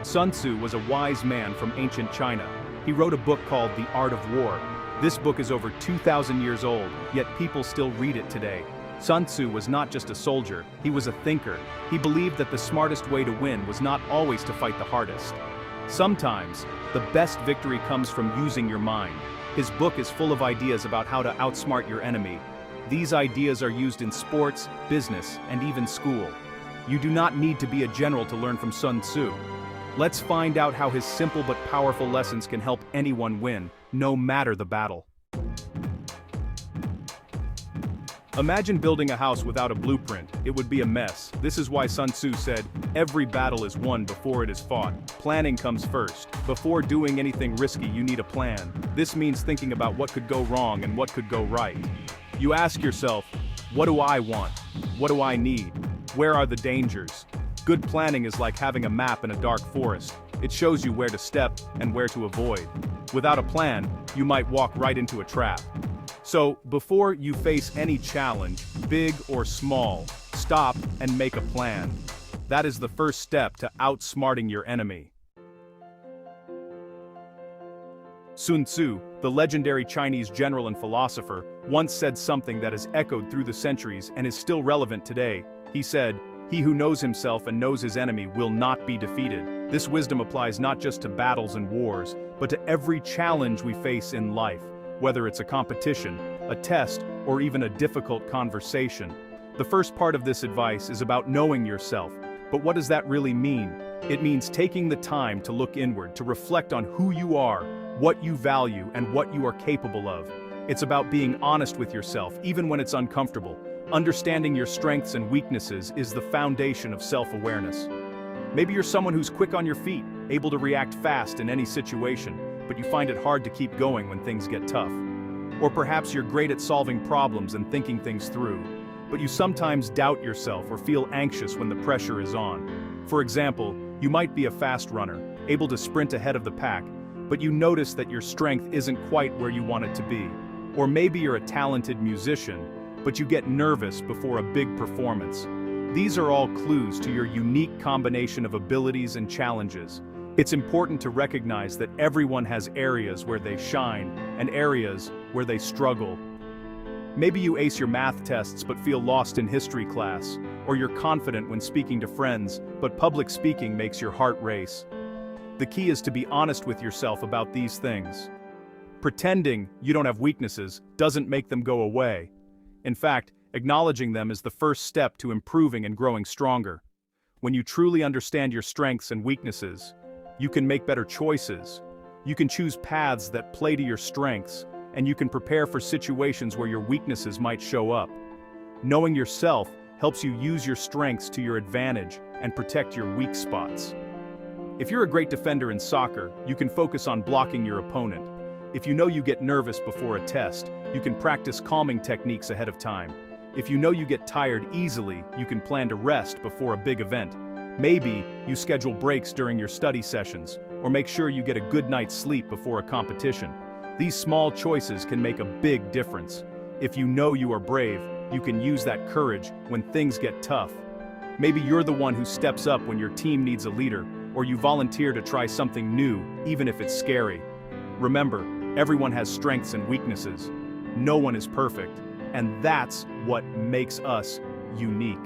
Sun Tzu was a wise man from ancient China. He wrote a book called The Art of War. This book is over 2,000 years old, yet people still read it today. Sun Tzu was not just a soldier, he was a thinker. He believed that the smartest way to win was not always to fight the hardest. Sometimes, the best victory comes from using your mind. His book is full of ideas about how to outsmart your enemy. These ideas are used in sports, business, and even school. You do not need to be a general to learn from Sun Tzu. Let's find out how his simple but powerful lessons can help anyone win, no matter the battle. Imagine building a house without a blueprint. It would be a mess. This is why Sun Tzu said, "Every battle is won before it is fought." Planning comes first. Before doing anything risky, you need a plan. This means thinking about what could go wrong and what could go right. You ask yourself, what do I want? What do I need? Where are the dangers? Good planning is like having a map in a dark forest. It shows you where to step and where to avoid. Without a plan, you might walk right into a trap. So, before you face any challenge, big or small, stop and make a plan. That is the first step to outsmarting your enemy. Sun Tzu, the legendary Chinese general and philosopher, once said something that has echoed through the centuries and is still relevant today. He said, "He who knows himself and knows his enemy will not be defeated." This wisdom applies not just to battles and wars, but to every challenge we face in life, whether it's a competition, a test, or even a difficult conversation. The first part of this advice is about knowing yourself. But what does that really mean? It means taking the time to look inward, to reflect on who you are, what you value, and what you are capable of. It's about being honest with yourself, even when it's uncomfortable. Understanding your strengths and weaknesses is the foundation of self-awareness. Maybe you're someone who's quick on your feet, able to react fast in any situation, but you find it hard to keep going when things get tough. Or perhaps you're great at solving problems and thinking things through, but you sometimes doubt yourself or feel anxious when the pressure is on. For example, you might be a fast runner, able to sprint ahead of the pack, but you notice that your strength isn't quite where you want it to be. Or maybe you're a talented musician, but you get nervous before a big performance. These are all clues to your unique combination of abilities and challenges. It's important to recognize that everyone has areas where they shine and areas where they struggle. Maybe you ace your math tests but feel lost in history class, or you're confident when speaking to friends, but public speaking makes your heart race. The key is to be honest with yourself about these things. Pretending you don't have weaknesses doesn't make them go away. In fact, acknowledging them is the first step to improving and growing stronger. When you truly understand your strengths and weaknesses, you can make better choices. You can choose paths that play to your strengths, and you can prepare for situations where your weaknesses might show up. Knowing yourself helps you use your strengths to your advantage and protect your weak spots. If you're a great defender in soccer, you can focus on blocking your opponent. If you know you get nervous before a test, you can practice calming techniques ahead of time. If you know you get tired easily, you can plan to rest before a big event. Maybe you schedule breaks during your study sessions, or make sure you get a good night's sleep before a competition. These small choices can make a big difference. If you know you are brave, you can use that courage when things get tough. Maybe you're the one who steps up when your team needs a leader, or you volunteer to try something new, even if it's scary. Remember, everyone has strengths and weaknesses. No one is perfect, and that's what makes us unique.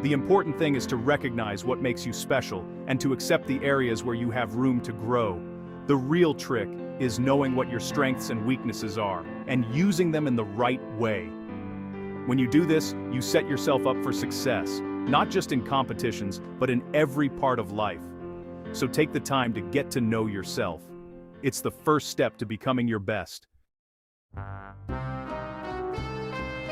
The important thing is to recognize what makes you special and to accept the areas where you have room to grow. The real trick is knowing what your strengths and weaknesses are and using them in the right way. When you do this, you set yourself up for success, not just in competitions, but in every part of life. So take the time to get to know yourself. It's the first step to becoming your best.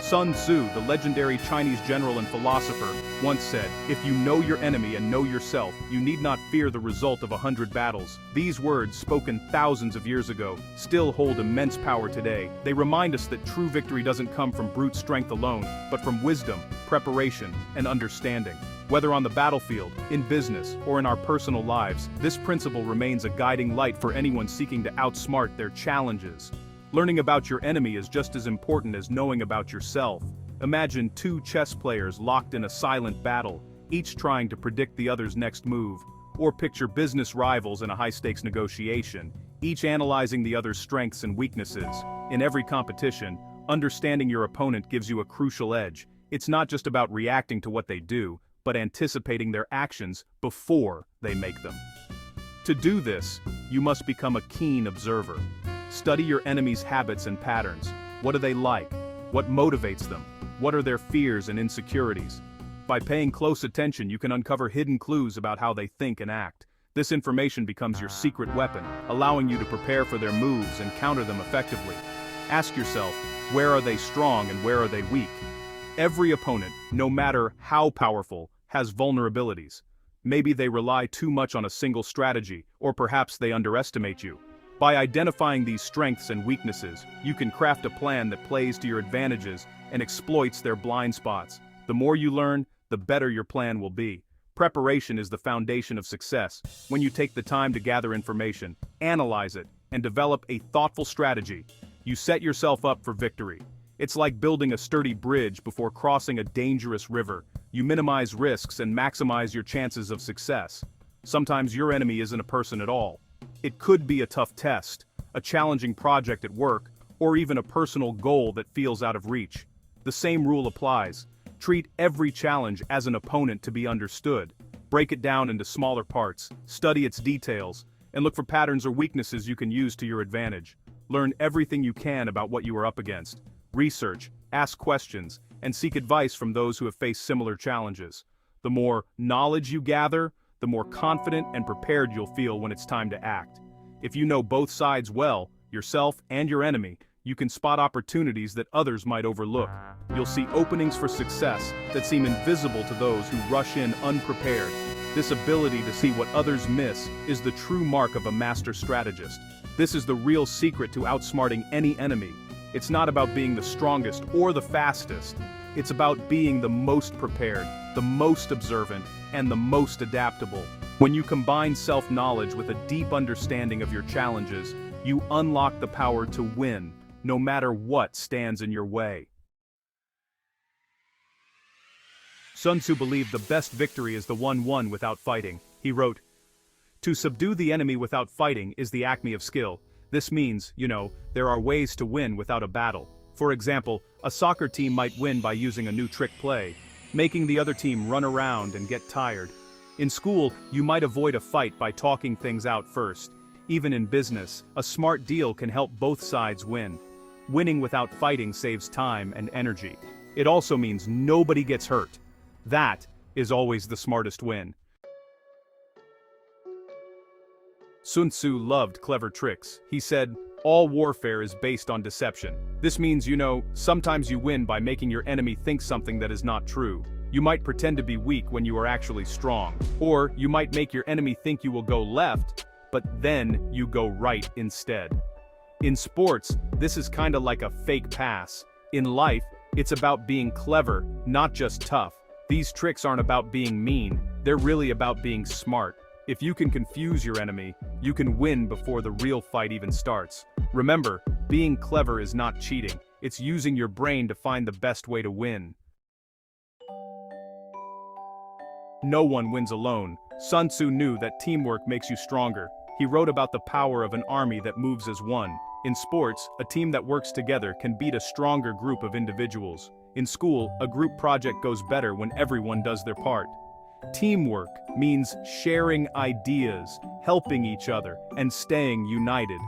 Sun Tzu, the legendary Chinese general and philosopher, once said, "If you know your enemy and know yourself, you need not fear the result of 100 battles." These words, spoken thousands of years ago, still hold immense power today. They remind us that true victory doesn't come from brute strength alone, but from wisdom, preparation, and understanding. Whether on the battlefield, in business, or in our personal lives, this principle remains a guiding light for anyone seeking to outsmart their challenges. Learning about your enemy is just as important as knowing about yourself. Imagine two chess players locked in a silent battle, each trying to predict the other's next move. Or picture business rivals in a high-stakes negotiation, each analyzing the other's strengths and weaknesses. In every competition, understanding your opponent gives you a crucial edge. It's not just about reacting to what they do, but anticipating their actions before they make them. To do this, you must become a keen observer. Study your enemy's habits and patterns. What do they like? What motivates them? What are their fears and insecurities? By paying close attention, you can uncover hidden clues about how they think and act. This information becomes your secret weapon, allowing you to prepare for their moves and counter them effectively. Ask yourself, where are they strong and where are they weak? Every opponent, no matter how powerful, has vulnerabilities. Maybe they rely too much on a single strategy, or perhaps they underestimate you. By identifying these strengths and weaknesses, you can craft a plan that plays to your advantages and exploits their blind spots. The more you learn, the better your plan will be. Preparation is the foundation of success. When you take the time to gather information, analyze it, and develop a thoughtful strategy, you set yourself up for victory. It's like building a sturdy bridge before crossing a dangerous river. You minimize risks and maximize your chances of success. Sometimes your enemy isn't a person at all. It could be a tough test, a challenging project at work, or even a personal goal that feels out of reach. The same rule applies. Treat every challenge as an opponent to be understood. Break it down into smaller parts, study its details, and look for patterns or weaknesses you can use to your advantage. Learn everything you can about what you are up against. Research, ask questions, and seek advice from those who have faced similar challenges. The more knowledge you gather, the more confident and prepared you'll feel when it's time to act. If you know both sides well, yourself and your enemy, you can spot opportunities that others might overlook. You'll see openings for success that seem invisible to those who rush in unprepared. This ability to see what others miss is the true mark of a master strategist. This is the real secret to outsmarting any enemy. It's not about being the strongest or the fastest. It's about being the most prepared, the most observant, and the most adaptable. When you combine self-knowledge with a deep understanding of your challenges, you unlock the power to win, no matter what stands in your way. Sun Tzu believed the best victory is the one won without fighting. He wrote, "To subdue the enemy without fighting is the acme of skill." This means, there are ways to win without a battle. For example, a soccer team might win by using a new trick play, making the other team run around and get tired. In school, you might avoid a fight by talking things out first. Even in business, a smart deal can help both sides win. Winning without fighting saves time and energy. It also means nobody gets hurt. That is always the smartest win. Sun Tzu loved clever tricks. He said, "All warfare is based on deception." This means, sometimes you win by making your enemy think something that is not true. You might pretend to be weak when you are actually strong. Or you might make your enemy think you will go left, but then you go right instead. In sports, this is kinda like a fake pass. In life, it's about being clever, not just tough. These tricks aren't about being mean, they're really about being smart. If you can confuse your enemy, you can win before the real fight even starts. Remember, being clever is not cheating, it's using your brain to find the best way to win. No one wins alone. Sun Tzu knew that teamwork makes you stronger. He wrote about the power of an army that moves as one. In sports, a team that works together can beat a stronger group of individuals. In school, a group project goes better when everyone does their part. Teamwork means sharing ideas, helping each other, and staying united.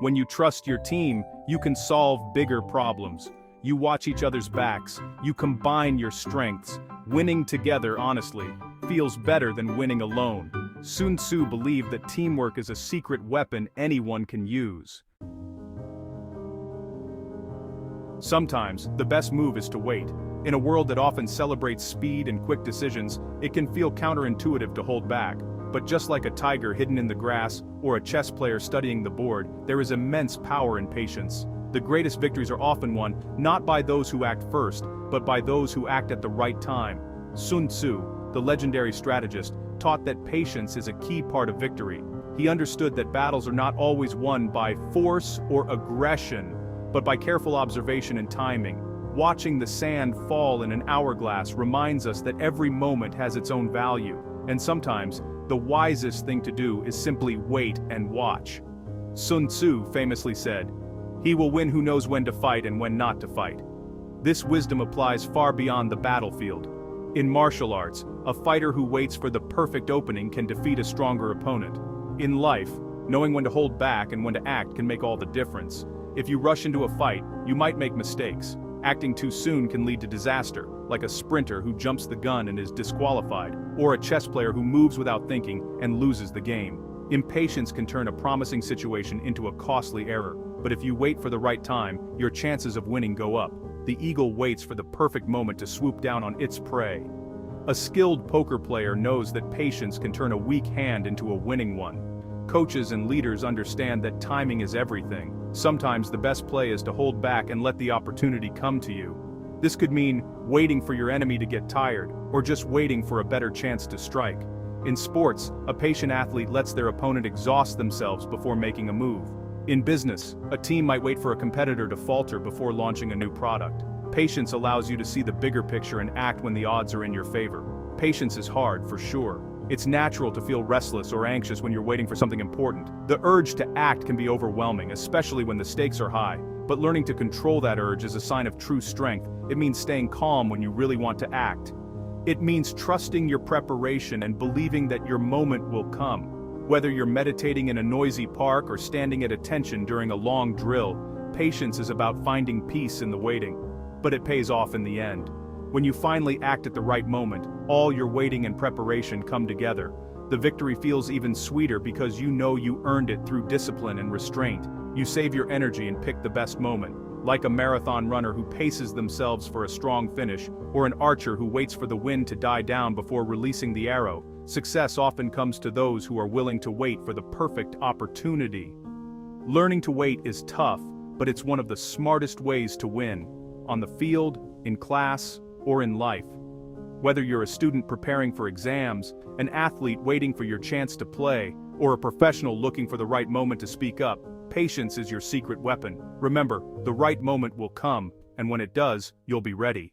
When you trust your team, you can solve bigger problems. You watch each other's backs, you combine your strengths. Winning together, honestly, feels better than winning alone. Sun Tzu believed that teamwork is a secret weapon anyone can use. Sometimes, the best move is to wait. In a world that often celebrates speed and quick decisions, it can feel counterintuitive to hold back. But just like a tiger hidden in the grass, or a chess player studying the board, there is immense power in patience. The greatest victories are often won, not by those who act first, but by those who act at the right time. Sun Tzu, the legendary strategist, taught that patience is a key part of victory. He understood that battles are not always won by force or aggression, but by careful observation and timing. Watching the sand fall in an hourglass reminds us that every moment has its own value, and sometimes, the wisest thing to do is simply wait and watch. Sun Tzu famously said, "He will win who knows when to fight and when not to fight." This wisdom applies far beyond the battlefield. In martial arts, a fighter who waits for the perfect opening can defeat a stronger opponent. In life, knowing when to hold back and when to act can make all the difference. If you rush into a fight, you might make mistakes. Acting too soon can lead to disaster, like a sprinter who jumps the gun and is disqualified, or a chess player who moves without thinking and loses the game. Impatience can turn a promising situation into a costly error, but if you wait for the right time, your chances of winning go up. The eagle waits for the perfect moment to swoop down on its prey. A skilled poker player knows that patience can turn a weak hand into a winning one. Coaches and leaders understand that timing is everything. Sometimes the best play is to hold back and let the opportunity come to you. This could mean waiting for your enemy to get tired, or just waiting for a better chance to strike. In sports, a patient athlete lets their opponent exhaust themselves before making a move. In business, a team might wait for a competitor to falter before launching a new product. Patience allows you to see the bigger picture and act when the odds are in your favor. Patience is hard, for sure. It's natural to feel restless or anxious when you're waiting for something important. The urge to act can be overwhelming, especially when the stakes are high. But learning to control that urge is a sign of true strength. It means staying calm when you really want to act. It means trusting your preparation and believing that your moment will come. Whether you're meditating in a noisy park or standing at attention during a long drill, patience is about finding peace in the waiting. But it pays off in the end. When you finally act at the right moment, all your waiting and preparation come together. The victory feels even sweeter because you know you earned it through discipline and restraint. You save your energy and pick the best moment. Like a marathon runner who paces themselves for a strong finish, or an archer who waits for the wind to die down before releasing the arrow, success often comes to those who are willing to wait for the perfect opportunity. Learning to wait is tough, but it's one of the smartest ways to win. On the field, in class, or in life. Whether you're a student preparing for exams, an athlete waiting for your chance to play, or a professional looking for the right moment to speak up, patience is your secret weapon. Remember, the right moment will come, and when it does, you'll be ready.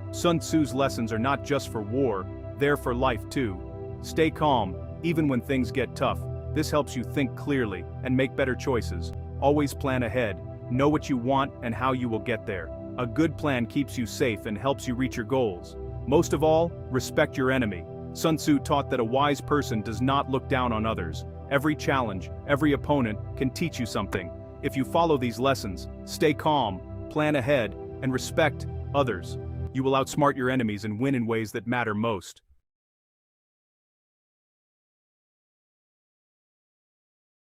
Sun Tzu's lessons are not just for war, they're for life too. Stay calm, even when things get tough. This helps you think clearly and make better choices. Always plan ahead, know what you want and how you will get there. A good plan keeps you safe and helps you reach your goals. Most of all, respect your enemy. Sun Tzu taught that a wise person does not look down on others. Every challenge, every opponent can teach you something. If you follow these lessons, stay calm, plan ahead, and respect others, you will outsmart your enemies and win in ways that matter most.